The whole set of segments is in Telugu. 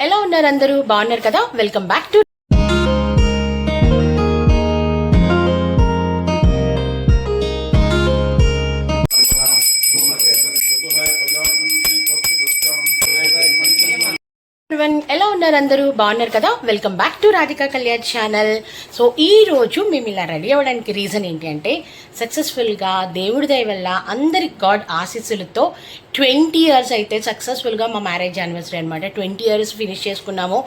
ఎలా ఉన్నారు? అందరూ బాగున్నారు కదా? వెల్కమ్ బ్యాక్ టు ఎలా ఉన్నారు? అందరూ బాగున్నారు కదా? Welcome back to Radhika Kalyan channel. So ఈ రోజు మేము ఇలా రెడీ అవ్వడానికి రీజన్ ఏంటి అంటే, సక్సెస్ఫుల్గా దేవుడి దయ వల్ల అందరి గాడ్ ఆశీస్సులతో 20 years అయితే సక్సెస్ఫుల్గా మా మ్యారేజ్ యానివర్సరీ అనమాట. 20 years ఫినిష్ చేసుకున్నాము.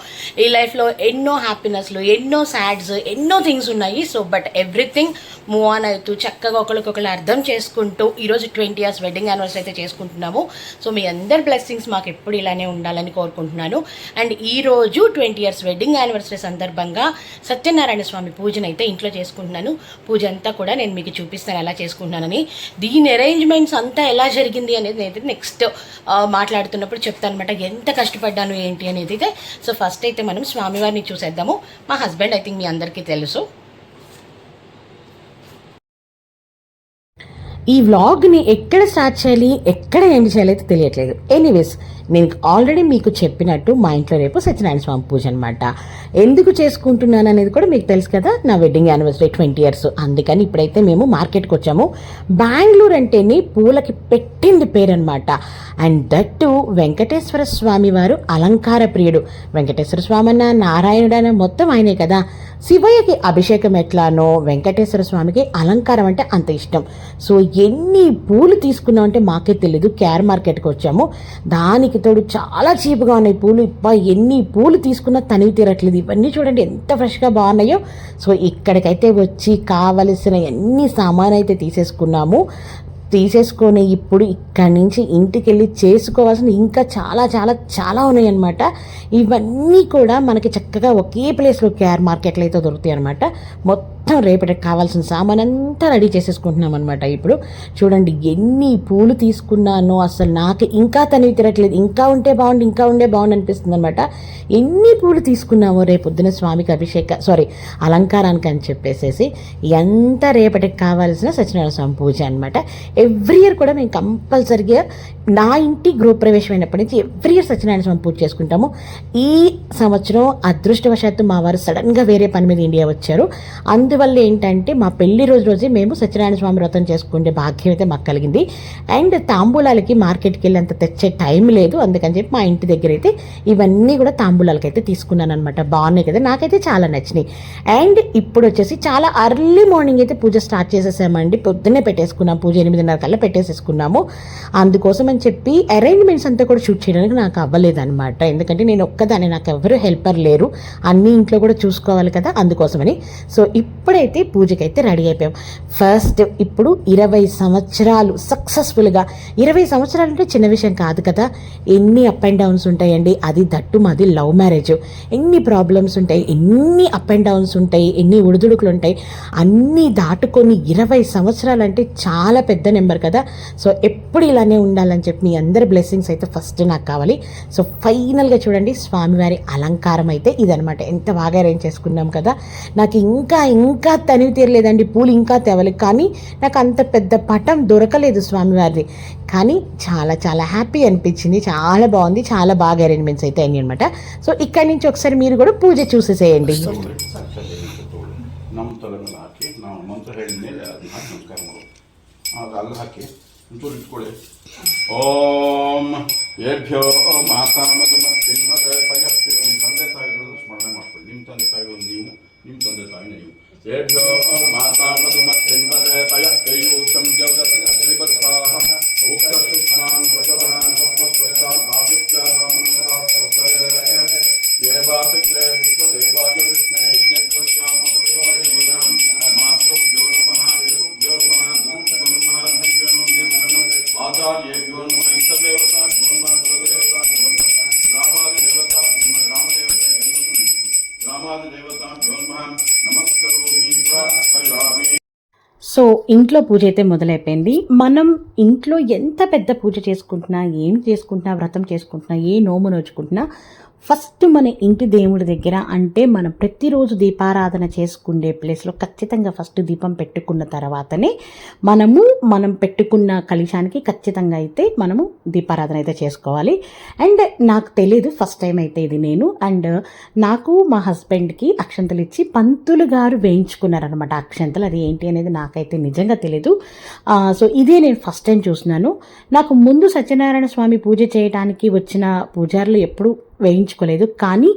ఈ లైఫ్లో ఎన్నో హ్యాపీనెస్లు, ఎన్నో సాడ్స్, ఎన్నో థింగ్స్ ఉన్నాయి. So but everything move on అవుతూ చక్కగా ఒకరికొకరు అర్థం చేసుకుంటూ ఈరోజు 20 years వెడ్డింగ్ యానివర్సరీ అయితే చేసుకుంటున్నాము. సో మీ అందరి బ్లెస్సింగ్స్ మాకు ఎప్పుడు ఇలానే ఉండాలని కోరుకుంటున్నాను. అండ్ ఈరోజు 20 years వెడ్డింగ్ యానివర్సరీ సందర్భంగా సత్యనారాయణ స్వామి పూజను అయితే ఇంట్లో చేసుకుంటున్నాను. పూజ అంతా కూడా నేను మీకు చూపిస్తాను ఎలా చేసుకుంటున్నానని. దీని అరేంజ్మెంట్స్ అంతా ఎలా జరిగింది అనేది నేను నెక్స్ట్ మాట్లాడుతున్నప్పుడు చెప్తాను అనమాట, ఎంత కష్టపడ్డాను ఏంటి అనేది అయితే. సో ఫస్ట్ అయితే మనం స్వామివారిని చూసేద్దాము. మా హస్బెండ్ ఐ థింక్ మీ అందరికీ తెలుసు. ఈ వ్లాగ్ని ఎక్కడ స్టార్ట్ చేయాలి, ఎక్కడ ఎండ్ చేయాలి అయితే తెలియట్లేదు. ఎనీవేస్, నేను ఆల్రెడీ మీకు చెప్పినట్టు మా ఇంట్లో రేపు సత్యనారాయణ స్వామి పూజ అనమాట. ఎందుకు చేసుకుంటున్నాను అనేది కూడా మీకు తెలుసు కదా, నా వెడ్డింగ్ యానివర్సరీ 20 years. అందుకని ఇప్పుడైతే మేము మార్కెట్కి వచ్చాము. బెంగళూరు అంటేనే పూలకి పెట్టింది పేరు అనమాట. అండ్ దట్టు వెంకటేశ్వర స్వామి వారు అలంకార ప్రియుడు. వెంకటేశ్వర స్వామి అన్న, నారాయణుడన్న మొత్తం ఆయనే కదా. శివయ్యకి అభిషేకం ఎట్లానో వెంకటేశ్వర స్వామికి అలంకారం అంటే అంత ఇష్టం. సో ఎన్ని పూలు తీసుకున్నామంటే మాకే తెలీదు. కేర్ మార్కెట్కి వచ్చాము. దానికి తోడు చాలా చీప్గా ఉన్నాయి పూలు. ఎన్ని పూలు తీసుకున్నా తనివి తీరట్లేదు. ఇవన్నీ చూడండి ఎంత ఫ్రెష్గా బాగున్నాయో. సో ఇక్కడికైతే వచ్చి కావలసిన ఎన్ని సామాన్ అయితే తీసేసుకొని ఇప్పుడు ఇక్కడి నుంచి ఇంటికి వెళ్ళి చేసుకోవాల్సిన ఇంకా చాలా చాలా చాలా ఉన్నాయన్నమాట. ఇవన్నీ కూడా మనకి చక్కగా ఒకే ప్లేస్లో కేర్ మార్కెట్లో అయితే దొరుకుతాయి అనమాట. మొత్తం రేపటికి కావాల్సిన సామాన్ అంతా రెడీ చేసేసుకుంటున్నాం అనమాట. ఇప్పుడు చూడండి ఎన్ని పూలు తీసుకున్నానో, అసలు నాకు ఇంకా తనివి తిరగట్లేదు. ఇంకా ఉంటే బాగుండు అనిపిస్తుంది అనమాట. ఎన్ని పూలు తీసుకున్నామో రేపొద్దున స్వామికి అలంకారానికి అని చెప్పేసేసి. ఎంత రేపటికి కావాల్సిన సత్యనారాయణ స్వామి పూజ అనమాట. ఎవ్రీ ఇయర్ కూడా మేము కంపల్సరీగా నా ఇంటి గృహప్రవేశం అయినప్పటి నుంచి ఎవ్రీ ఇయర్ సత్యనారాయణ స్వామి పూజ చేసుకుంటాము. ఈ సంవత్సరం అదృష్టవశాత్తు మా వారు సడన్గా వేరే పని మీద ఇండియా వచ్చారు. అందువల్ల ఏంటంటే మా పెళ్లి రోజే మేము సత్యనారాయణ స్వామి వ్రతం చేసుకునే భాగ్యం అయితే మాకు కలిగింది. అండ్ తాంబూలాలకి మార్కెట్కి వెళ్ళి అంత తెచ్చే టైం లేదు. అందుకని చెప్పి మా ఇంటి దగ్గర అయితే ఇవన్నీ కూడా తాంబూలాలకి అయితే తీసుకున్నాను అనమాట. బాగున్నాయి కదా, నాకైతే చాలా నచ్చినాయి. అండ్ ఇప్పుడు వచ్చేసి చాలా అర్లీ మార్నింగ్ అయితే పూజ స్టార్ట్ చేసేసామండి. పొద్దున్నే పెట్టేసుకున్నాం పూజ, 8:30 కల్లా పెట్టేసేసుకున్నాము. అందుకోసం అని చెప్పి అరేంజ్మెంట్స్ అంతా కూడా షూట్ చేయడానికి నాకు అవ్వలేదన్నమాట. ఎందుకంటే నేను ఒక్కదాన్ని, నాకు ఎవరు హెల్పర్ లేరు, అన్నీ ఇంట్లో కూడా చూసుకోవాలి కదా, అందుకోసమని. సో ఇప్పుడైతే పూజకైతే రెడీ అయిపోయాం. ఫస్ట్ ఇప్పుడు 20 సంవత్సరాలు సక్సెస్ఫుల్గా, 20 సంవత్సరాలు అంటే చిన్న విషయం కాదు కదా. ఎన్ని అప్ అండ్ డౌన్స్ ఉంటాయండి. అది దట్టు మాది లవ్ మ్యారేజ్. ఎన్ని ప్రాబ్లమ్స్ ఉంటాయి, ఎన్ని అప్ అండ్ డౌన్స్ ఉంటాయి, ఎన్ని ఉడుదుడుకులు ఉంటాయి. అన్నీ దాటుకొని 20 సంవత్సరాలు అంటే చాలా పెద్ద నెంబర్ కదా. సో ఎప్పుడు ఇలానే ఉండాలని చెప్పి మీ అందరి బ్లెస్సింగ్స్ అయితే ఫస్ట్ నాకు కావాలి. సో ఫైనల్గా చూడండి స్వామివారి అలంకారం అయితే ఇదనమాట. ఎంత బాగా అరేంజ్ చేసుకున్నాం కదా. నాకు ఇంకా తనివి తీరలేదండి. పూలు ఇంకా తేవాలి, కానీ నాకు అంత పెద్ద పటం దొరకలేదు స్వామివారిది. కానీ చాలా చాలా హ్యాపీ అనిపించింది. చాలా బాగుంది. చాలా బాగా అరేంజ్మెంట్స్ అయితే అయ్యాయి అనమాట. సో ఇక్కడి నుంచి ఒకసారి మీరు కూడా పూజ చూసేసేయండి. ಅಲ್ಲ ಹಾಕಿ ಒಂಚೂರು ಇಟ್ಕೊಳ್ಳಿ. ಓಂ ಏಭ್ಯೋ ಮಾತಾ ಮಧುಮತ್ತಿನ್ಮತೆ ಪಯಸ್ತಿ. ನಿಮ್ಮ ತಂದೆ ತಾಯಿಗಳನ್ನು ಸ್ಮರಣೆ ಮಾಡ್ಕೊಳ್ಳಿ. ನಿಮ್ಮ ತಂದೆ ತಾಯಿಗಳು ನೀವು, ನಿಮ್ಮ ತಂದೆ ತಾಯಿ ನೀವು. ಏಭ್ಯೋ ಮಾತಾ ಮಧುಮತ್ತಿನ್ಮತೆ ಪಯಸ್ತಿ ಊಷಂ ಜಗತ್ ಶ್ರೀವತ್ಸಾಹ ಉಕ್ತಸುಷ್ಮಾನ್ ವೃಷಭಾನ್ ಸ್ವಪ್ನಸ್ವಸ್ಥಾನ್ ಆದಿತ್ಯಾರಾಮನಂದರಾತ್ ಸ್ವಸ್ಥಯೇ ದೇವಾಪಿತ್ರೆ ವಿಶ್ವದೇವಾಯ ವಿಷ್ಣೆ ಯಜ್ಞಶ್ಯಾಮ ಮಾತೃಭ್ಯೋ ನಮಃ ಪಿತೃಭ್ಯೋ ನಮಃ ಆಚಾರ್ಯೇಭ್ಯೋ ನಮಃ ಇಷ್ಟದೇವತಾಭ್ಯೋ ನಮಃ ಕುಲದೇವತಾಭ್ಯೋ ನಮಃ ಗ್ರಾಮಾದಿದೇವತಾಭ್ಯೋ ನಮಃ ನಮಸ್ಕರೋಮಿ ಪ್ರಾರ್ಥಯಾಮಿ. సో ఇంట్లో పూజ అయితే మొదలైపోయింది. మనం ఇంట్లో ఎంత పెద్ద పూజ చేసుకుంటున్నా, ఏం చేసుకుంటున్నా, వ్రతం చేసుకుంటున్నా, ఏ నోము నోచుకుంటున్నా, ఫస్ట్ మన ఇంటి దేవుడి దగ్గర అంటే మనం ప్రతిరోజు దీపారాధన చేసుకునే ప్లేస్లో ఖచ్చితంగా ఫస్ట్ దీపం పెట్టుకున్న తర్వాతనే మనం పెట్టుకున్న కలశానికి ఖచ్చితంగా అయితే మనము దీపారాధన అయితే చేసుకోవాలి. అండ్ నాకు తెలీదు, ఫస్ట్ టైం అయితే ఇది నేను. అండ్ నాకు మా హస్బెండ్కి అక్షంతలు ఇచ్చి పంతులు గారు వేయించుకున్నారనమాట అక్షంతలు. అది ఏంటి అనేది నాకైతే నిజంగా తెలీదు. సో ఇదే నేను ఫస్ట్ టైం చూస్తున్నాను. నాకు ముందు సత్యనారాయణ స్వామి పూజ చేయడానికి వచ్చిన పూజారులు ఎప్పుడు వేయించుకోలేదు, కానీ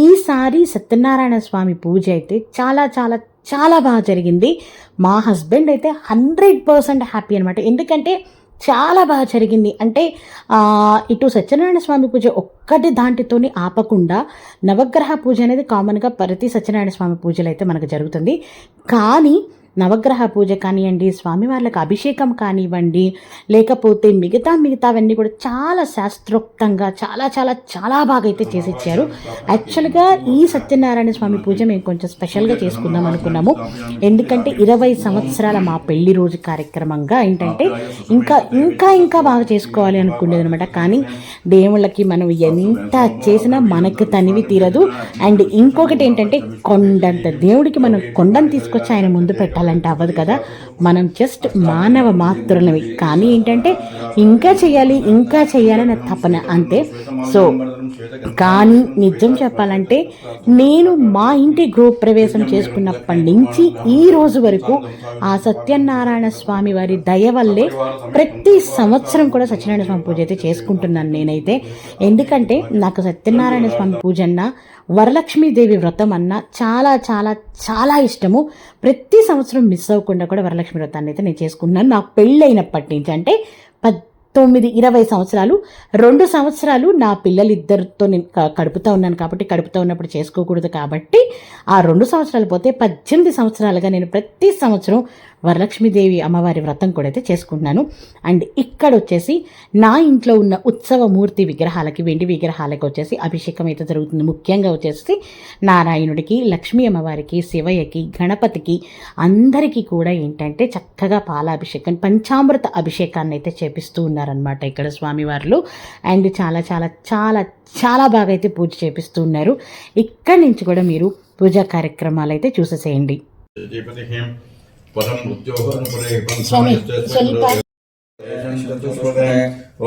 ఈసారి సత్యనారాయణ స్వామి పూజ అయితే చాలా చాలా చాలా బాగా జరిగింది. మా హస్బెండ్ అయితే 100% హ్యాపీ అనమాట. ఎందుకంటే చాలా బాగా జరిగింది. అంటే ఇటు సత్యనారాయణ స్వామి పూజ ఒక్కటి దాంటితోని ఆపకుండా నవగ్రహ పూజ అనేది కామన్గా ప్రతి సత్యనారాయణ స్వామి పూజలు అయితే మనకు జరుగుతుంది. కానీ నవగ్రహ పూజ కానివ్వండి, స్వామివార్లకు అభిషేకం కానివ్వండి, లేకపోతే మిగతావన్నీ కూడా చాలా శాస్త్రోక్తంగా చాలా చాలా చాలా బాగా అయితే చేసి ఇచ్చారు. యాక్చువల్గా ఈ సత్యనారాయణ స్వామి పూజ మేము కొంచెం స్పెషల్గా చేసుకుందాం అనుకున్నాము. ఎందుకంటే 20 సంవత్సరాల మా పెళ్లి రోజు కార్యక్రమంగా ఏంటంటే ఇంకా ఇంకా ఇంకా బాగా చేసుకోవాలి అనుకునేది అనమాట. కానీ దేవుళ్ళకి మనం ఎంత చేసినా మనకు తనివి తీరదు. అండ్ ఇంకొకటి ఏంటంటే కొండంత దేవుడికి మనం కొండను తీసుకొచ్చి ఆయన ముందు పెట్టాలి అంటే అవ్వదు కదా. మనం జస్ట్ మానవ మాత్రులవి. కానీ ఏంటంటే ఇంకా చేయాలని తపన అంతే. సో కానీ నిజం చెప్పాలంటే నేను మా ఇంటి గృహప్రవేశం చేసుకున్నప్పటి నుంచి ఈ రోజు వరకు ఆ సత్యనారాయణ స్వామి వారి దయ వల్లే ప్రతి సంవత్సరం కూడా సత్యనారాయణ స్వామి పూజ అయితే చేసుకుంటున్నాను నేనైతే. ఎందుకంటే నాకు సత్యనారాయణ స్వామి పూజ అన్నా వరలక్ష్మీదేవి వ్రతం అన్నా చాలా చాలా చాలా ఇష్టము. ప్రతి సంవత్సరం మిస్ అవ్వకుండా కూడా వరలక్ష్మి వ్రతాన్ని అయితే నేను చేసుకున్నాను. నాకు పెళ్ళైనప్పటి నుంచి అంటే 19-20 సంవత్సరాలు, 2 సంవత్సరాలు నా పిల్లలిద్దరితో నేను కడుపుతూ ఉన్నాను కాబట్టి కడుపుతూ ఉన్నప్పుడు చేసుకోకూడదు కాబట్టి ఆ 2 సంవత్సరాలు పోతే 18 సంవత్సరాలుగా నేను ప్రతి సంవత్సరం వరలక్ష్మీదేవి అమ్మవారి వ్రతం కూడా అయితే చేసుకుంటున్నాను. అండ్ ఇక్కడ వచ్చేసి నా ఇంట్లో ఉన్న ఉత్సవమూర్తి విగ్రహాలకి, వెండి విగ్రహాలకి వచ్చేసి అభిషేకం అయితే జరుగుతుంది. ముఖ్యంగా వచ్చేసి నారాయణుడికి, లక్ష్మీ అమ్మవారికి, శివయ్యకి, గణపతికి అందరికీ కూడా ఏంటంటే చక్కగా పాలాభిషేకం, పంచామృత అభిషేకాన్ని అయితే చేపిస్తూ ఉన్నారనమాట ఇక్కడ స్వామివార్లు. అండ్ చాలా చాలా చాలా చాలా బాగా అయితే పూజ చేపిస్తూ ఉన్నారు. ఇక్కడి నుంచి కూడా మీరు పూజా కార్యక్రమాలు అయితే చూసేసేయండి.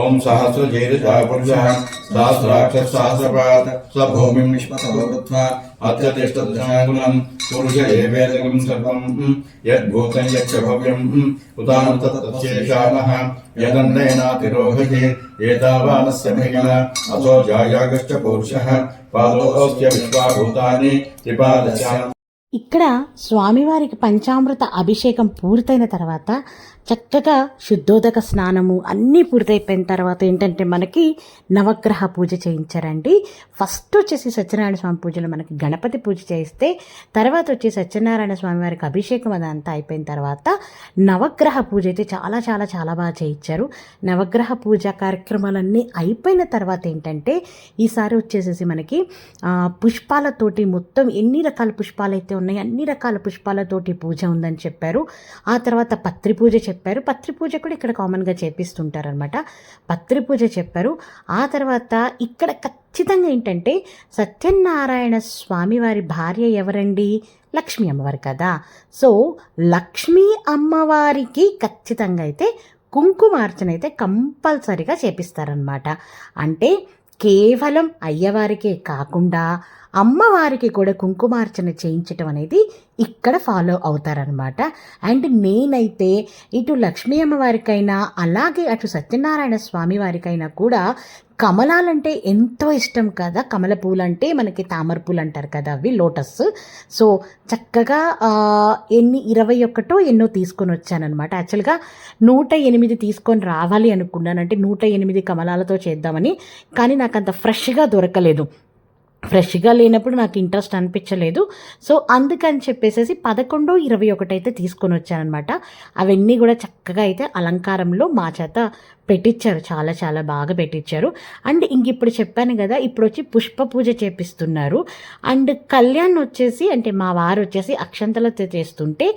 ఓం సహస్రజైర్పురుషः సహస్రాక్షసహస్రపాత్ స్వభూమిం నిష్పతోత్వా అత్యతిష్టదశాంగులం పురుష ఏవేదకం సర్వం యద్భూతం యచ్చ భవ్యం ఉదానతత్శేషానః యదన్నేనాతిరోహయే ఏతావానస్య మహిళ అసో జాయాగశ్చ పురుషः పాదోస్య విశ్వాభూతాని త్రిపాదశ. ఇక్కడ స్వామివారికి పంచామృత అభిషేకం పూర్తయిన తర్వాత చక్కగా శుద్ధోదక స్నానము అన్నీ పూర్తయిపోయిన తర్వాత ఏంటంటే మనకి నవగ్రహ పూజ చేయించారండి. ఫస్ట్ వచ్చేసి సత్యనారాయణ స్వామి పూజలో మనకి గణపతి పూజ చేయిస్తే తర్వాత వచ్చి సత్యనారాయణ స్వామి వారికి అభిషేకం అదంతా అయిపోయిన తర్వాత నవగ్రహ పూజ అయితే చాలా చాలా చాలా బాగా చేయించారు. నవగ్రహ పూజ కార్యక్రమాలన్నీ అయిపోయిన తర్వాత ఏంటంటే ఈసారి వచ్చేసేసి మనకి పుష్పాలతోటి మొత్తం ఎన్ని రకాల పుష్పాలు అయితే ఉన్నాయి అన్ని రకాల పుష్పాలతోటి పూజ ఉందని చెప్పారు. ఆ తర్వాత పత్రి పూజ చెప్పారు. పత్రి పూజ కూడా ఇక్కడ కామన్గా చేపిస్తుంటారనమాట. పత్రి పూజ చెప్పారు. ఆ తర్వాత ఇక్కడ ఖచ్చితంగా ఏంటంటే సత్యనారాయణ స్వామి వారి భార్య ఎవరండి? లక్ష్మీ అమ్మవారు కదా. సో లక్ష్మీ అమ్మవారికి ఖచ్చితంగా అయితే కుంకుమార్చన అయితే కంపల్సరీగా చేపిస్తారనమాట. అంటే కేవలం అయ్యవారికే కాకుండా అమ్మవారికి కూడా కుంకుమార్చన చేయించటం అనేది ఇక్కడ ఫాలో అవుతారనమాట. అండ్ నేనైతే ఇటు లక్ష్మీ అమ్మవారికైనా అలాగే అటు సత్యనారాయణ స్వామి వారికైనా కూడా కమలాలంటే ఎంతో ఇష్టం కదా. కమల పూలు అంటే మనకి తామర పూలు అంటారు కదా, అవి లోటస్. సో చక్కగా 21 ఎన్నో తీసుకొని వచ్చానమాట. యాక్చువల్గా 108 తీసుకొని రావాలి అనుకున్నాను, అంటే 108 కమలాలతో చేద్దామని. కానీ నాకు అంత ఫ్రెష్గా దొరకలేదు. ఫ్రెష్గా లేనప్పుడు నాకు ఇంట్రెస్ట్ అనిపించలేదు. సో అందుకని చెప్పేసేసి 11, 21 అయితే తీసుకొని వచ్చానమాట. అవన్నీ కూడా చక్కగా అయితే అలంకారంలో మా చేత పెట్టించారు. చాలా చాలా బాగా పెట్టించారు. అండ్ ఇంక ఇప్పుడు చెప్పాను కదా, ఇప్పుడు వచ్చి పుష్ప పూజ చేపిస్తున్నారు. అండ్ కళ్యాణ్ వచ్చేసి అంటే మా వారు వచ్చేసి అక్షంతలతో చేస్తుంటే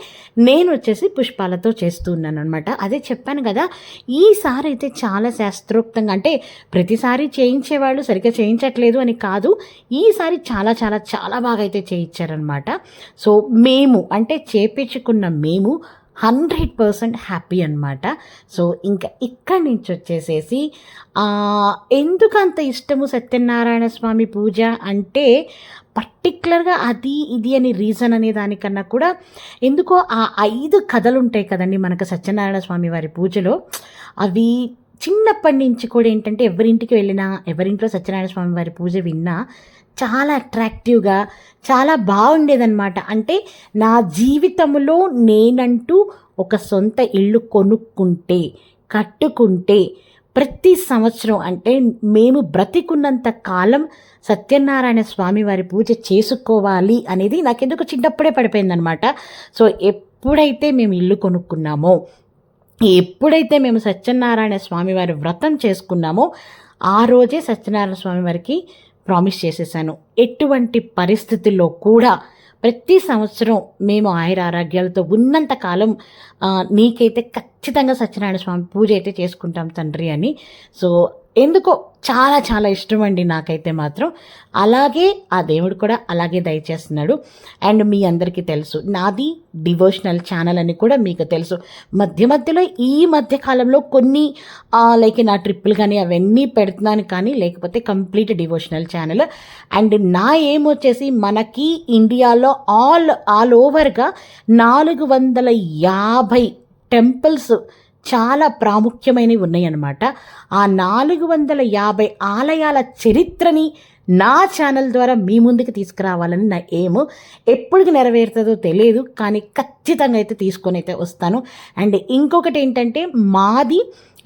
నేను వచ్చేసి పుష్పాలతో చేస్తున్నాను అనమాట. అదే చెప్పాను కదా, ఈసారి అయితే చాలా శాస్త్రోక్తంగా, అంటే ప్రతిసారి చేయించేవాళ్ళు సరిగ్గా చేయించట్లేదు అని కాదు, ఈసారి చాలా చాలా చాలా బాగా అయితే చేయించారనమాట. సో మేము అంటే చేపించుకున్న మేము 100% హ్యాపీ అనమాట. సో ఇంకా ఇక్కడి నుంచి వచ్చేసేసి ఎందుకు అంత ఇష్టము సత్యనారాయణ స్వామి పూజ అంటే పర్టికులర్గా అది ఇది అని రీజన్ అనే దానికన్నా కూడా ఎందుకో ఆ 5 కథలు ఉంటాయి కదండి మనకు సత్యనారాయణ స్వామి వారి పూజలో. అవి చిన్నప్పటి నుంచి కూడా ఏంటంటే ఎవరింటికి వెళ్ళినా, ఎవరింట్లో సత్యనారాయణ స్వామి వారి పూజ విన్నా చాలా అట్రాక్టివ్గా చాలా బాగుండేదన్నమాట. అంటే నా జీవితంలో నేనంటూ ఒక సొంత ఇల్లు కొనుక్కుంటే, కట్టుకుంటే ప్రతి సంవత్సరం అంటే మేము బ్రతికున్నంత కాలం సత్యనారాయణ స్వామి వారి పూజ చేసుకోవాలి అనేది నాకెందుకు చిన్నప్పుడే పడిపోయిందనమాట. సో ఎప్పుడైతే మేము ఇల్లు కొనుక్కున్నామో, ఎప్పుడైతే మేము సత్యనారాయణ స్వామి వారి వ్రతం చేసుకున్నామో ఆ రోజే సత్యనారాయణ స్వామి వారికి ప్రామిస్ చేసేసాను, ఎటువంటి పరిస్థితుల్లో కూడా ప్రతి సంవత్సరం మేము ఆయురారోగ్యాలతో ఉన్నంత కాలం నీకైతే ఖచ్చితంగా సత్యనారాయణ స్వామి పూజ అయితే చేసుకుంటాం తండ్రి అని. సో ఎందుకో చాలా చాలా ఇష్టం అండి నాకైతే మాత్రం. అలాగే ఆ దేవుడు కూడా అలాగే దయచేస్తున్నాడు. అండ్ మీ అందరికీ తెలుసు నాది డివోషనల్ ఛానల్ అని కూడా మీకు తెలుసు. మధ్య మధ్యలో ఈ మధ్య కాలంలో కొన్ని లైక్ నా ట్రిప్పులు కానీ అవన్నీ పెడుతున్నాను, కానీ లేకపోతే కంప్లీట్ డివోషనల్ ఛానల్. అండ్ నా ఏం వచ్చేసి మనకి ఇండియాలో ఆల్ ఓవర్గా 450 టెంపుల్స్ చాలా ప్రాముఖ్యమైనవి ఉన్నాయన్నమాట. ఆ 450 ఆలయాల చరిత్రని నా ఛానల్ ద్వారా మీ ముందుకు తీసుకురావాలని నా ఏము. ఎప్పటికి నెరవేరుతుందో తెలియదు, కానీ ఖచ్చితంగా అయితే తీసుకొని అయితే వస్తాను. అండ్ ఇంకొకటి ఏంటంటే మాది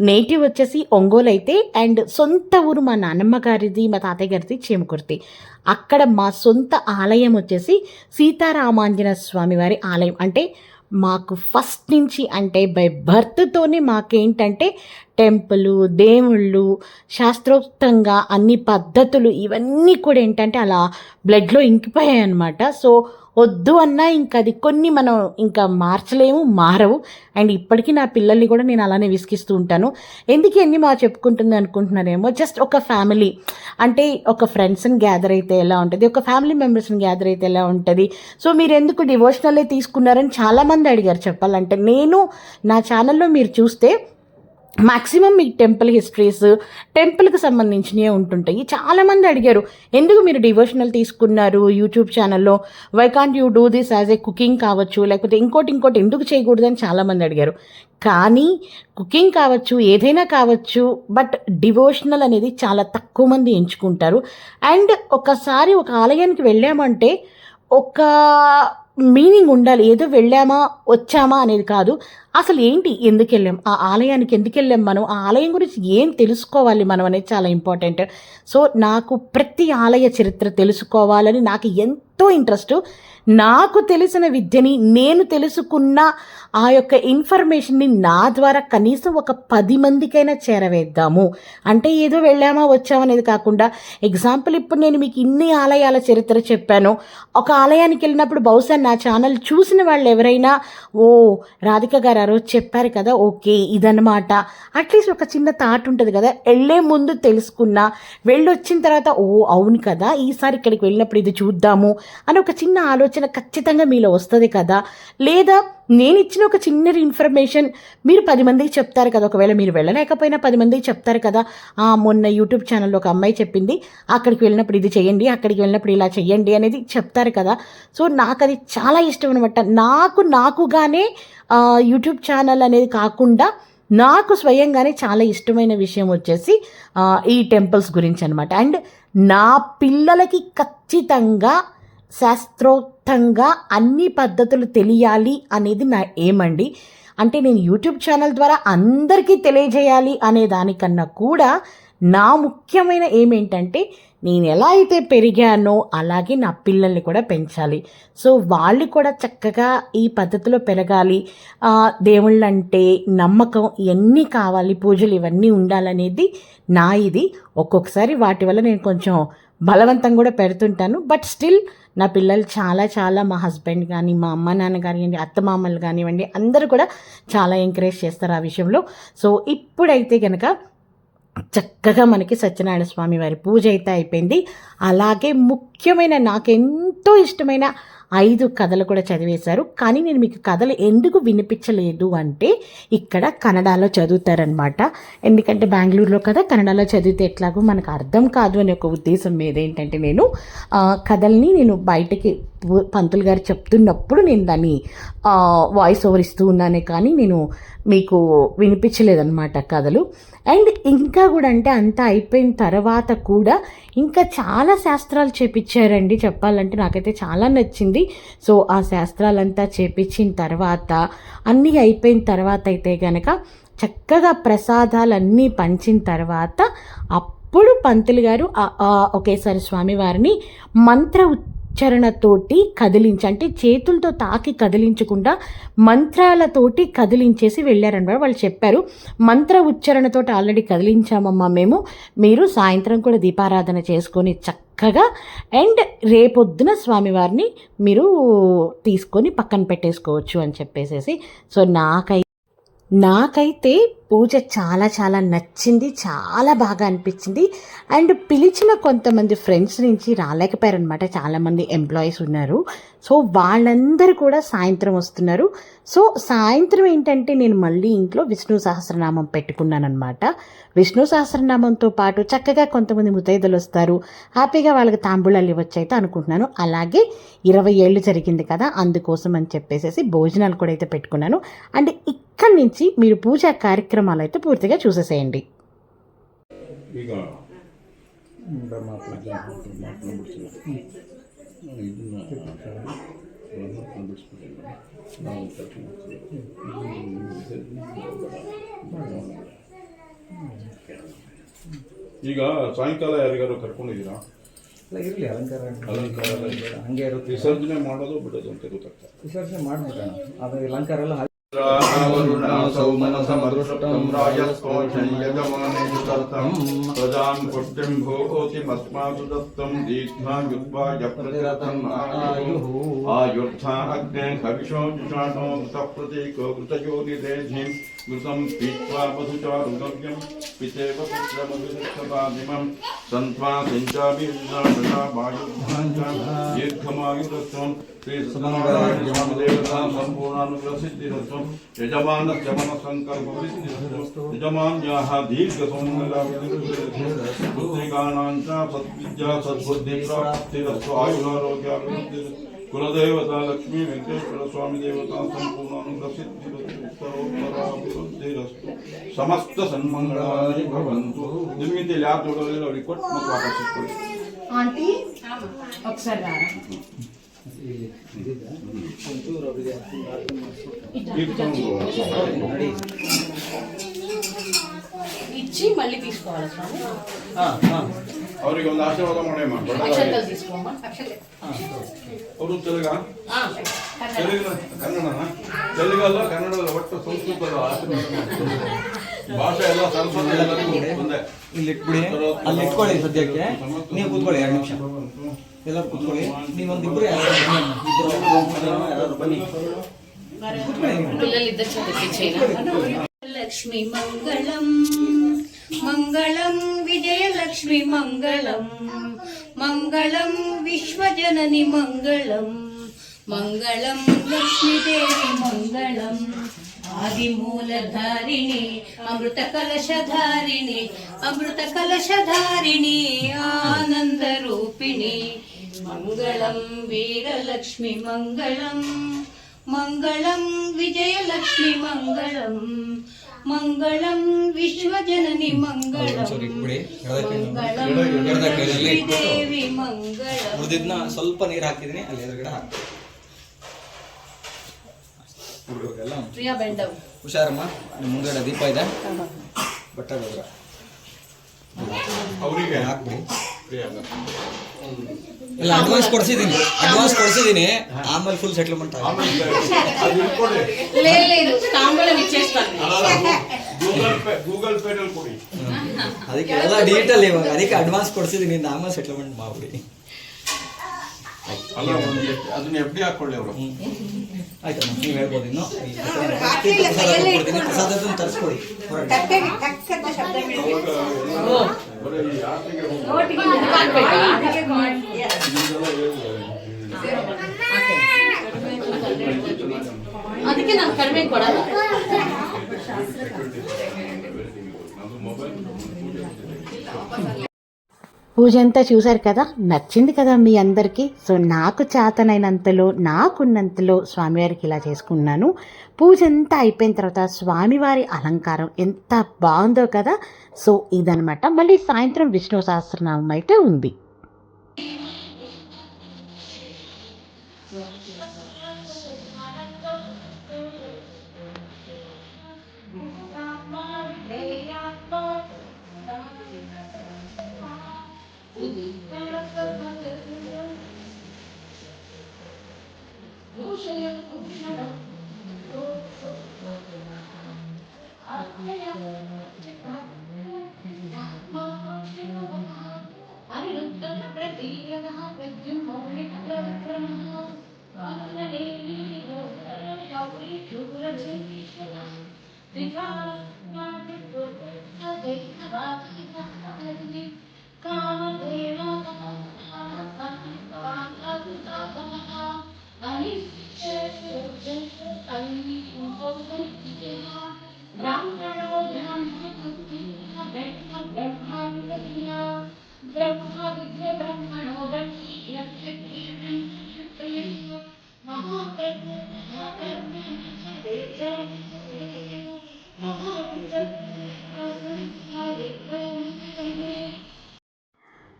నేటివ్ వచ్చేసి ఒంగోలు అయితే, అండ్ సొంత ఊరు మా నాన్నమ్మ గారిది మా తాతయ్య గారిది చేమకుర్తి. అక్కడ మా సొంత ఆలయం వచ్చేసి సీతారామాంజనేయ స్వామి వారి ఆలయం. అంటే మాకు ఫస్ట్ నుంచి అంటే బై బర్త్తోనే మాకేంటంటే టెంపుల్, దేవుళ్ళు, శాస్త్రోక్తంగా అన్ని పద్ధతులు ఇవన్నీ కూడా ఏంటంటే అలా బ్లడ్లో ఇంకిపోయాయి అన్నమాట. సో వద్దు అన్నా ఇంకా అది కొన్ని మనం ఇంకా మార్చలేము, మారవు. అండ్ ఇప్పటికీ నా పిల్లల్ని కూడా నేను అలానే విసిగిస్తూ ఉంటాను. ఎందుకు ఎన్ని మా చెప్పుకుంటుంది అనుకుంటున్నారేమో, జస్ట్ ఒక ఫ్యామిలీ అంటే ఒక ఫ్రెండ్స్ని గ్యాదర్ అయితే ఎలా ఉంటుంది, ఒక ఫ్యామిలీ మెంబర్స్ని గ్యాదర్ అయితే ఎలా ఉంటుంది. సో మీరు ఎందుకు డివోషనల్లే తీసుకున్నారని చాలామంది అడిగారు. చెప్పాలంటే నేను నా ఛానల్లో మీరు చూస్తే మ్యాక్సిమం మీకు టెంపుల్ హిస్టరీస్, టెంపుల్కి సంబంధించినవి ఉంటుంటాయి. చాలామంది అడిగారు ఎందుకు మీరు డివోషనల్ తీసుకున్నారు యూట్యూబ్ ఛానల్లో, why can't you do this as a cooking కావచ్చు, లేకపోతే ఇంకోటి ఎందుకు చేయకూడదని చాలామంది అడిగారు. కానీ కుకింగ్ కావచ్చు, ఏదైనా కావచ్చు, బట్ డివోషనల్ అనేది చాలా తక్కువ మంది ఎంచుకుంటారు. అండ్ ఒకసారి ఒక ఆలయానికి వెళ్ళామంటే ఒక మీనింగ్ ఉండాలి. ఏదో వెళ్ళామా వచ్చామా అనేది కాదు, అసలు ఏంటి, ఎందుకు వెళ్ళాం, ఆ ఆలయానికి ఎందుకు వెళ్ళాం, మనం ఆ ఆలయం గురించి ఏం తెలుసుకోవాలి మనం అనేది చాలా ఇంపార్టెంట్. సో నాకు ప్రతి ఆలయ చరిత్ర తెలుసుకోవాలని నాకు ఎంతో ఇంట్రెస్ట్. నాకు తెలిసిన విద్యని, నేను తెలుసుకున్న ఆ యొక్క ఇన్ఫర్మేషన్ని నా ద్వారా కనీసం ఒక 10 మందికైనా చేరవేద్దాము. అంటే ఏదో వెళ్ళామా వచ్చామనేది కాకుండా, ఎగ్జాంపుల్ ఇప్పుడు నేను మీకు ఇన్ని ఆలయాల చరిత్ర చెప్పాను. ఒక ఆలయానికి వెళ్ళినప్పుడు బహుశా నా ఛానల్ చూసిన వాళ్ళు ఎవరైనా ఓ రాధిక గారు ఆ రోజు చెప్పారు కదా, ఓకే ఇదన్నమాట, అట్లీస్ట్ ఒక చిన్న థాట్ ఉంటుంది కదా. వెళ్ళే ముందు తెలుసుకున్నా, వెళ్ళొచ్చిన తర్వాత ఓ అవును కదా ఈసారి ఇక్కడికి వెళ్ళినప్పుడు ఇది చూద్దాము అని ఒక చిన్న ఆలోచన ఖచ్చితంగా మీలో వస్తుంది కదా. లేదా నేను ఇచ్చిన ఒక చిన్న ఇన్ఫర్మేషన్ మీరు 10 మందికి చెప్తారు కదా. ఒకవేళ మీరు వెళ్ళలేకపోయినా 10 మందికి చెప్తారు కదా, మొన్న యూట్యూబ్ ఛానల్లో ఒక అమ్మాయి చెప్పింది, అక్కడికి వెళ్ళినప్పుడు ఇది చేయండి, అక్కడికి వెళ్ళినప్పుడు ఇలా చేయండి అనేది చెప్తారు కదా. సో నాకు అది చాలా ఇష్టం అనమాట. నాకుగానే యూట్యూబ్ ఛానల్ అనేది కాకుండా నాకు స్వయంగానే చాలా ఇష్టమైన విషయం వచ్చేసి ఈ టెంపుల్స్ గురించి అనమాట. అండ్ నా పిల్లలకి ఖచ్చితంగా శాస్త్రోక్తంగా అన్ని పద్ధతులు తెలియాలి అనేది నా ఏమండి. అంటే నేను యూట్యూబ్ ఛానల్ ద్వారా అందరికీ తెలియజేయాలి అనే దానికన్నా కూడా నా ముఖ్యమైన ఏమేంటంటే నేను ఎలా అయితే పెరిగానో అలాగే నా పిల్లల్ని కూడా పెంచాలి. సో వాళ్ళు కూడా చక్కగా ఈ పద్ధతిలో పెరగాలి. దేవుళ్ళంటే నమ్మకం ఇవన్నీ కావాలి, పూజలు ఇవన్నీ ఉండాలనేది నా ఇది. ఒక్కొక్కసారి వాటి వల్ల నేను కొంచెం బలవంతం కూడా పెడుతుంటాను. బట్ స్టిల్ నా పిల్లలు చాలా చాలా మా హస్బెండ్ కానీ, మా అమ్మ నాన్న కానివ్వండి, అత్తమామలు కానివ్వండి, అందరూ కూడా చాలా ఎంకరేజ్ చేస్తారు ఆ విషయంలో. సో ఇప్పుడైతే కనుక చక్కగా మనకి సత్యనారాయణ స్వామి వారి పూజ అయితే అయిపోయింది. అలాగే ముఖ్యమైన నాకెంతో ఇష్టమైన 5 కథలు కూడా చదివేశారు. కానీ నేను మీకు కథలు ఎందుకు వినిపించలేదు అంటే ఇక్కడ కన్నడలో చదువుతారనమాట. ఎందుకంటే బెంగళూరులో కదా కన్నడలో చదివితే ఎట్లాగో మనకు అర్థం కాదు అనే ఒక ఉద్దేశం మీద ఏంటంటే నేను కథల్ని నేను బయటకి పంతులు గారు చెప్తున్నప్పుడు నేను దాన్ని వాయిస్ ఓవర్ ఇస్తూ ఉన్నానే కానీ నేను మీకు వినిపించలేదన్నమాట కథలు. అండ్ ఇంకా కూడా అంటే అంతా అయిపోయిన తర్వాత కూడా ఇంకా చాలా శాస్త్రాలు చేపించారండి. చెప్పాలంటే నాకైతే చాలా నచ్చింది. సో ఆ శాస్త్రాలంతా చేపించిన తర్వాత అన్నీ అయిపోయిన తర్వాత అయితే కనుక చక్కగా ప్రసాదాలన్నీ పంచిన తర్వాత అప్పుడు పంతులు గారు ఒకేసారి స్వామివారిని మంత్ర ఉచ్చారణతోటి కదిలించి, అంటే చేతులతో తాకి కదిలించకుండా మంత్రాలతోటి కదిలించేసి వెళ్ళారనమాట. వాళ్ళు చెప్పారు మంత్ర ఉచ్చారణతోటి ఆల్రెడీ కదిలించామమ్మా మేము, మీరు సాయంత్రం కూడా దీపారాధన చేసుకొని చక్కగా అండ్ రేపొద్దున స్వామివారిని మీరు తీసుకొని పక్కన పెట్టేసుకోవచ్చు అని చెప్పేసేసి. సో నాకైతే పూజ చాలా చాలా నచ్చింది, చాలా బాగా అనిపించింది. అండ్ పిలిచిన కొంతమంది ఫ్రెండ్స్ నుంచి రాలేకపోయారనమాట. చాలామంది ఎంప్లాయీస్ ఉన్నారు. సో వాళ్ళందరూ కూడా సాయంత్రం వస్తున్నారు. సో సాయంత్రం ఏంటంటే నేను మళ్ళీ ఇంట్లో విష్ణు సహస్రనామం పెట్టుకున్నాను అనమాట. విష్ణు సహస్రనామంతో పాటు చక్కగా కొంతమంది ముత్తైదులు వస్తారు, హ్యాపీగా వాళ్ళకి తాంబూలాలు ఇవ్వచ్చు అయితే అనుకుంటున్నాను. అలాగే 20 ఏళ్ళు జరిగింది కదా, అందుకోసం అని చెప్పేసి భోజనాలు కూడా అయితే పెట్టుకున్నాను. అండ్ ఇక్కడి నుంచి మీరు పూజా కార్యక్రమాలు అయితే పూర్తిగా చూసేసేయండి. ಈಗ ಸಾಯಂಕಾಲ ಯಾರಿಗಾರು ಕರ್ಕೊಂಡಿದ್ದೀರಾ? ಇರಲಿ ಅಲಂಕಾರ ಹಂಗೆ ಇರುತ್ತೆ. ವಿಸರ್ಜನೆ ಮಾಡೋದು ಬಿಡೋದು ಅಂತ ಗೊತ್ತಾಗ್ತದೆ. ವಿಸರ್ಜನೆ ಮಾಡ್ಬಿಡೋಣ, ಅದು ಅಲಂಕಾರ ಎಲ್ಲ वरुणासौमनसमदृष्टं राजस्पोषं यजमानेषु दत्तं प्रजां पुष्टिं भूतिमस्मासु दत्तं दीर्घायुत्वाय प्रतिरतं आयुः आयुर्था अग्ने हविषो जुषाणो घृतप्रतीको घृतयोनिदेधिं घृतं पीत्वा वधुचारुगव्यं पितेव पुत्रमभिषिक्तपादिमं सन्त्वा सिञ्चाभिर्जाषा वायुभ्याञ्च दीर्घमायुरस्त्वं श्रीसत्यनारायण स्वामिदेवता सम्पूर्णानुग्रहसिद्धिरस्त्वं यजमानस्य मनसङ्कल्पसिद्धिरस्तु यजमान्याः दीर्घसुमङ्गलाभिवृद्धिरस्तु पुत्रिकाणां च सद्विद्या सद्बुद्धिप्राप्तिरस्तु आयुरारोग्याभिवृद्धिरस्तु कुलदेवता लक्ष्मी वेंकटेश्वर स्वामी देवता संपूर्णानुग्रहसिद्धिरस्तु समस्त सन्मंगलानि भवन्तु. निर्मिति ल्याब जोडलेलो रिकॉर्ड मत वापस इस्ಕೊಳ್ಳಿ. आंटी ఒకసారి రారా. ఇచ్చి మళ్ళీ తీసుకోవాలి స్వామి. ಅವರಿಗೆ ಒಂದು ಆಶೀರ್ವಾದ ಮಾಡೇಮ್ಮ. అక్షంతలు తీసుకోమ్మా. ಅವರು ತೆಲುಗ ಕನ್ನಡನ ತೆಲುಗಲ್ಲ ಕನ್ನಡದ ಒಟ್ಟು ಸಂಸ್ಕೃತದ ಆಶೀರ್ವಾದ ಭಾಷೆ ಎಲ್ಲ ಸಂಸ್ಕೃತ ಎಲ್ಲರಿಗೂ ಒಂದೇ. ಇಲ್ಲಿ ಇಟ್ಬಿಡಿ, ಅಲ್ಲಿ ಇಟ್ಕೊಳ್ಳಿ ಸದ್ಯಕ್ಕೆ. ನೀವು ಕೂತ್ಕೊಳ್ಳಿ 2 ನಿಮಿಷ, ಎಲ್ಲರೂ ಕೂತ್ಕೊಳ್ಳಿ. ನೀವೊಂದಿಬ್ರು ಯಾರು ಬನ್ನಿ లక్ష్మి మంగళం మంగళం విజయలక్ష్మి మంగళం మంగళం విశ్వజనని మంగళం మంగళం లక్ష్మీదేవి మంగళం ఆదిమూలధారిణి అమృత కలశధారిణి అమృత కలశధారిణి ఆనంద రూపిణి మంగళం వీరలక్ష్మి మంగళం మంగళం విజయలక్ష్మి మంగళం మంగళం విశ్వజనని మంగళం మంగళం లక్ష్మీదేవి మంగళం. ಉಳಿದಿದ್ನ ಸ್ವಲ್ಪ ನೀರು ಹಾಕಿದೀನಿ, ಅಲ್ಲಿ ಎದುರುಗಡೆ ಹಾಕಿ ಹುಡುಗರಿಗೆಲ್ಲ ಪ್ರಿಯಾ ಬೆಂಡವ್ ಹುಷಾರಮ್ಮ. ನಿಮ್ಮ ಮುಂದ್ಗಡೆ ದೀಪ ಇದೆ, ಬಟ್ಟೆ ಹೋದ್ರ ಅವರಿಗೆ ಹಾಕ್ಬಿಡಿ. ಫ್ರೀ ಆಗುತ್ತೆ. ಇಲ್ಲ ಅಡ್ವಾನ್ಸ್ ಕೊಡಿಸಿದ್ದೀನಿ ಆಮೇಲೆ ಫುಲ್ ಸೆಟ್ಲ್ಮೆಂಟ್ ಆಮೇಲೆ ಅದು ಇಟ್ಕೊಳ್ಳಿ. లేదు తాంబూలం ఇచ్చేస్తాను. ಗೂಗಲ್ ಪೇನಲ್ಲಿ ಕೊಡಿ. ಅದಕ್ಕೆ ಎಲ್ಲ ಡೀಟೇಲ್ ಇವಾಗ ಅದಕ್ಕೆ ಅಡ್ವಾನ್ಸ್ ಕೊಡಿಸಿದ್ದೀನಿ ಆಮೇಲೆ ಸೆಟ್ಲ್ಮೆಂಟ್ ಮಾಡ್ಬಿಡಿ. ಅಲ್ಲ ಅದನ್ನ ಎಫ್ ಡಿ ಹಾಕೊಳ್ಳಿ ಅವರು. ಆಯ್ತು ನೀವು ಹೇಳ್ಬೋದು ಇನ್ನು ಕೊಡ್ತೀನಿ ಪ್ರಸಾದ ತರಿಸ್ಕೊಡಿ ಅದಕ್ಕೆ ನಾನು ಕಡಿಮೆ ಕೊಡಲ್ಲ. పూజ అంతా చూశారు కదా, నచ్చింది కదా మీ అందరికీ. సో నాకు చేతనైనంతలో నాకున్నంతలో స్వామివారికి ఇలా చేసుకున్నాను. పూజ అంతా అయిపోయిన తర్వాత స్వామివారి అలంకారం ఎంత బాగుందో కదా. సో ఇదనమాట. మళ్ళీ సాయంత్రం విష్ణు సహస్రనామం అయితే ఉంది.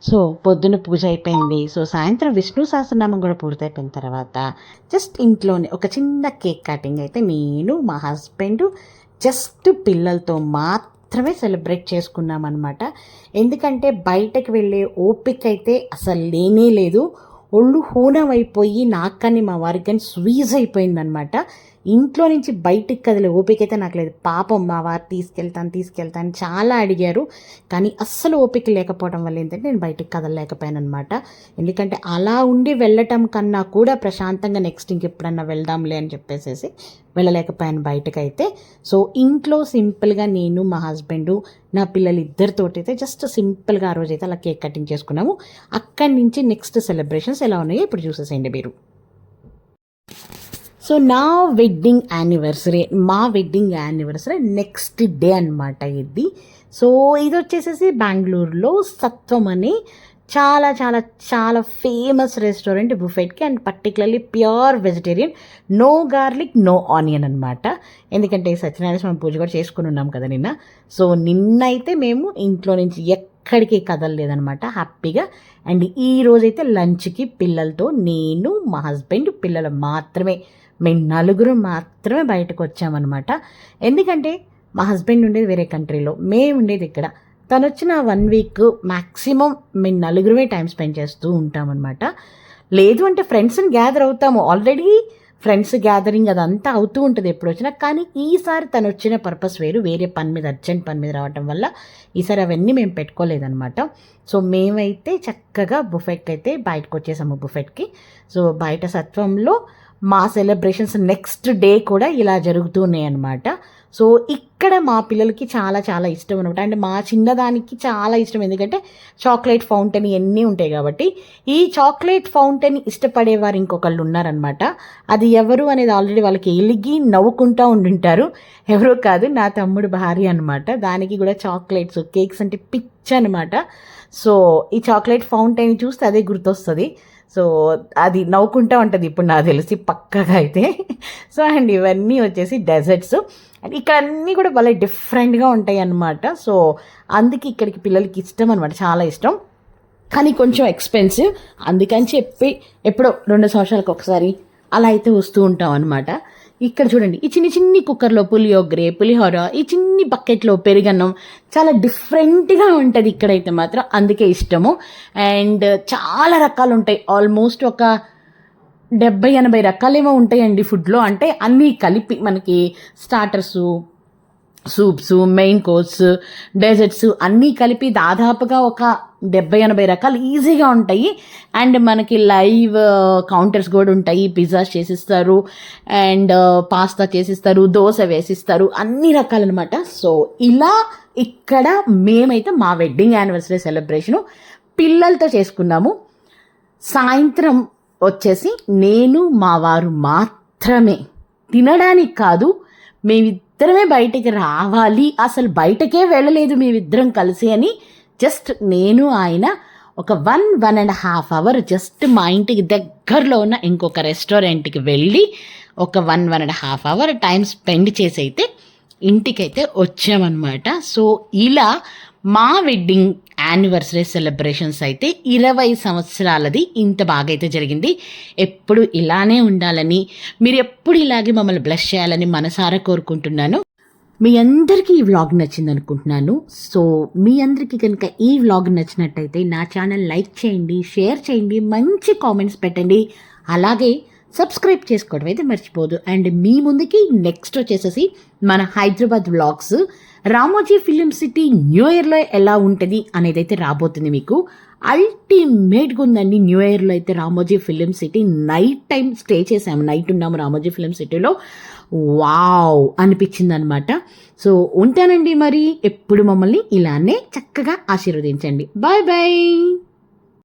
సో పొద్దున్న పూజ అయిపోయింది. సో సాయంత్రం విష్ణు సహస్రనామం కూడా పూర్తయిపోయిన తర్వాత జస్ట్ ఇంట్లోనే ఒక చిన్న కేక్ కటింగ్ అయితే నేను మా హస్బెండ్ జస్ట్ పిల్లలతో మాత్రమే సెలబ్రేట్ చేసుకున్నామన్నమాట. ఎందుకంటే బయటకు వెళ్ళే ఓపిక అయితే అసలు లేనే లేదు. ఒళ్ళు హూనం అయిపోయి నాకు కానీ మా వారికి కానీ స్వీజ్ అయిపోయిందనమాట. ఇంట్లో నుంచి బయటికి కదిలే ఓపిక అయితే నాకు లేదు. పాపం మా వారు తీసుకెళ్తాను చాలా అడిగారు, కానీ అస్సలు ఓపిక లేకపోవడం వల్ల ఏంటంటే నేను బయటికి కదలలేకపోయాను అనమాట. ఎందుకంటే అలా ఉండి వెళ్ళటం కన్నా కూడా ప్రశాంతంగా నెక్స్ట్ ఇంకెప్పుడన్నా వెళ్దాంలే అని చెప్పేసి వెళ్ళలేకపోయాను బయటకైతే. సో ఇంట్లో సింపుల్గా నేను మా హస్బెండ్ నా పిల్లలు ఇద్దరితోటి అయితే జస్ట్ సింపుల్గా ఆ రోజైతే అలా కేక్ కటింగ్ చేసుకున్నాము. అక్కడి నుంచి నెక్స్ట్ సెలబ్రేషన్స్ ఎలా ఉన్నాయో ఇప్పుడు చూసేసేయండి మీరు. సో మా వెడ్డింగ్ యానివర్సరీ నెక్స్ట్ డే అనమాట ఇది. సో ఇది వచ్చేసేసి బెంగళూరులో సత్వం అని చాలా చాలా చాలా ఫేమస్ రెస్టారెంట్ బుఫెట్కి, and particularly pure vegetarian, no garlic no onion అనమాట. ఎందుకంటే సత్యనారాయణ స్వామి పూజ కూడా చేసుకుని ఉన్నాం కదా నిన్న. సో నిన్నైతే మేము ఇంట్లో నుంచి ఎక్కడికి కదలలేదనమాట హ్యాపీగా. అండ్ ఈ రోజైతే లంచ్కి పిల్లలతో నేను మా హస్బెండ్ పిల్లలు మాత్రమే, మేము నలుగురు మాత్రమే బయటకు వచ్చామన్నమాట. ఎందుకంటే మా హస్బెండ్ ఉండేది వేరే కంట్రీలో, మేము ఉండేది ఇక్కడ. తను వచ్చిన 1 వీక్ మ్యాక్సిమం మేము నలుగురమే టైం స్పెండ్ చేస్తూ ఉంటామన్నమాట. లేదు అంటే ఫ్రెండ్స్ని గ్యాదర్ అవుతాము, ఆల్రెడీ ఫ్రెండ్స్ గ్యాదరింగ్ అదంతా అవుతూ ఉంటుంది ఎప్పుడు వచ్చినా. కానీ ఈసారి తను వచ్చిన పర్పస్ వేరు, వేరే పని మీద అర్జెంట్ పని మీద రావటం వల్ల ఈసారి అవన్నీ మేము పెట్టుకోలేదన్నమాట. సో మేమైతే చక్కగా బుఫెట్కి అయితే బయటకు వచ్చేసాము బుఫెట్కి. సో బయట సత్వంలో మా సెలబ్రేషన్స్ నెక్స్ట్ డే కూడా ఇలా జరుగుతున్నాయి అన్నమాట. సో ఇక్కడ మా పిల్లలకి చాలా చాలా ఇష్టం అనమాట. అంటే మా చిన్నదానికి చాలా ఇష్టం, ఎందుకంటే చాక్లెట్ ఫౌంటైన్ ఇవన్నీ ఉంటాయి కాబట్టి. ఈ చాక్లెట్ ఫౌంటైన్ ఇష్టపడేవారు ఇంకొకళ్ళు ఉన్నారనమాట. అది ఎవరు అనేది ఆల్రెడీ వాళ్ళకి ఎలిగి నవ్వుకుంటూ ఉండుంటారు. ఎవరో కాదు, నా తమ్ముడు భార్య అనమాట. దానికి కూడా చాక్లెట్స్ కేక్స్ అంటే పిచ్చి అనమాట. సో ఈ చాక్లెట్ ఫౌంటైన్ చూస్తే అదే గుర్తొస్తుంది. సో అది నవ్వుకుంటూ ఉంటుంది ఇప్పుడు నాకు తెలిసి పక్కగా అయితే. సో అండ్ ఇవన్నీ వచ్చేసి డెజర్ట్స్, అండ్ ఇక్కడ అన్నీ కూడా భలే డిఫరెంట్గా ఉంటాయి అన్నమాట. సో అందుకే ఇక్కడికి పిల్లలకి ఇష్టం అనమాట, చాలా ఇష్టం. కానీ కొంచెం ఎక్స్పెన్సివ్, అందుకని చెప్పి ఎప్పుడో 2 సంవత్సరాలకు ఒకసారి అలా అయితే వస్తూ ఉంటాం అనమాట. ఇక్కడ చూడండి, ఈ చిన్ని చిన్ని కుక్కర్లో పులియోగరే, పులిహోర, ఈ చిన్ని బకెట్లో పెరుగన్నం చాలా డిఫరెంట్గా ఉంటుంది ఇక్కడైతే మాత్రం, అందుకే ఇష్టము. అండ్ చాలా రకాలు ఉంటాయి, ఆల్మోస్ట్ ఒక 70-80 రకాలేమో ఉంటాయండి ఫుడ్లో. అంటే అన్నీ కలిపి మనకి starters, soups, main course, desserts అన్నీ కలిపి దాదాపుగా ఒక 70-80 రకాలు ఈజీగా ఉంటాయి. అండ్ మనకి లైవ్ కౌంటర్స్ కూడా ఉంటాయి, పిజ్జాస్ చేసిస్తారు అండ్ పాస్తా చేసిస్తారు, దోశ వేసిస్తారు, అన్ని రకాలన్నమాట. సో ఇలా ఇక్కడ మేమైతే మా వెడ్డింగ్ యానివర్సరీ సెలబ్రేషను పిల్లలతో చేసుకున్నాము. సాయంత్రం వచ్చేసి నేను మా వారు మాత్రమే, తినడానికి కాదు, మేమిద్దరమే బయటికి రావాలి, అసలు బయటకే వెళ్ళలేదు మేమిద్దరం కలిసి అని జస్ట్ నేను ఆయన ఒక 1.5 అవర్ జస్ట్ మా ఇంటికి దగ్గరలో ఉన్న ఇంకొక రెస్టారెంట్కి వెళ్ళి ఒక 1.5 అవర్ టైం స్పెండ్ చేసి అయితే ఇంటికైతే వచ్చామన్నమాట. సో ఇలా మా వెడ్డింగ్ యానివర్సరీ సెలబ్రేషన్స్ అయితే 20 సంవత్సరాలది ఇంత బాగా అయితే జరిగింది. ఎప్పుడు ఇలానే ఉండాలని, మీరు ఎప్పుడు ఇలాగే మమ్మల్ని బ్లెస్ చేయాలని మనసారా కోరుకుంటున్నాను. మీ అందరికీ ఈ వ్లాగ్ నచ్చింది అనుకుంటున్నాను. సో మీ అందరికీ కనుక ఈ వ్లాగ్ నచ్చినట్టయితే నా ఛానల్ లైక్ చేయండి, షేర్ చేయండి, మంచి కామెంట్స్ పెట్టండి, అలాగే సబ్స్క్రైబ్ చేసుకోవడం అయితే మర్చిపోదు. అండ్ మీ ముందుకి నెక్స్ట్ వచ్చేసేసి మన Hyderabad vlogs, Ramoji film city new ఇయర్లో ఎలా ఉంటుంది అనేది అయితే రాబోతుంది. మీకు అల్టిమేట్గా ఉందండి. న్యూ ఇయర్లో అయితే Ramoji film city night time stay చేసాము, నైట్ ఉన్నాము రామోజీ ఫిలిం సిటీలో. వావ్ అనిపించింది అనమాట. సో ఉంటానండి, మరి ఎప్పుడు మమ్మల్ని ఇలానే చక్కగా ఆశీర్వదించండి. Bye bye.